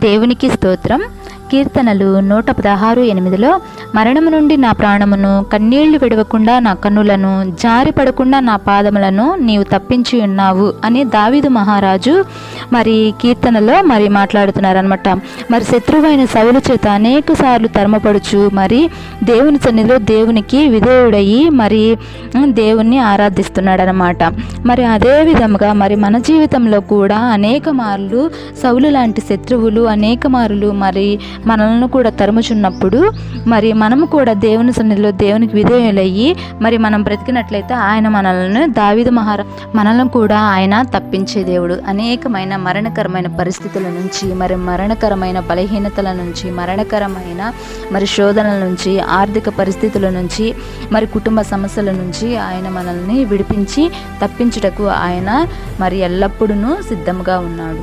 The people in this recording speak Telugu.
దేవునికి స్తోత్రం. కీర్తనలు 116:8 మరణము నుండి నా ప్రాణమును, కన్నీళ్లు విడవకుండా నా కన్నులను, జారి పడకుండా నా పాదములను నీవు తప్పించి ఉన్నావు అని దావీదు మహారాజు మరి కీర్తనలో మరి మాట్లాడుతున్నారనమాట. మరి శత్రువైన సౌలు చేత అనేక సార్లు తరమపడుచు మరి దేవుని సన్నిధిలో దేవునికి విధేయుడయ్యి మరి దేవుణ్ణి ఆరాధిస్తున్నాడు అనమాట. మరి అదే విధంగా మరి మన జీవితంలో కూడా అనేక మార్లు సౌలు లాంటి శత్రువులు అనేక మార్లు మరి మనల్ని కూడా తరుముచున్నప్పుడు మరి మనము కూడా దేవుని సన్నిధిలో దేవునికి విధేయులయ్యి మరి మనం బ్రతికినట్లయితే ఆయన దావీదు మనల్ని కూడా ఆయన తప్పించే దేవుడు. అనేకమైన మరణకరమైన పరిస్థితుల నుంచి మరి మరణకరమైన బలహీనతల నుంచి మరణకరమైన మరి శోధనల నుంచి ఆర్థిక పరిస్థితుల నుంచి మరి కుటుంబ సమస్యల నుంచి ఆయన మనల్ని విడిపించి తప్పించుటకు ఆయన మరి ఎల్లప్పుడూ సిద్ధంగా ఉన్నాడు.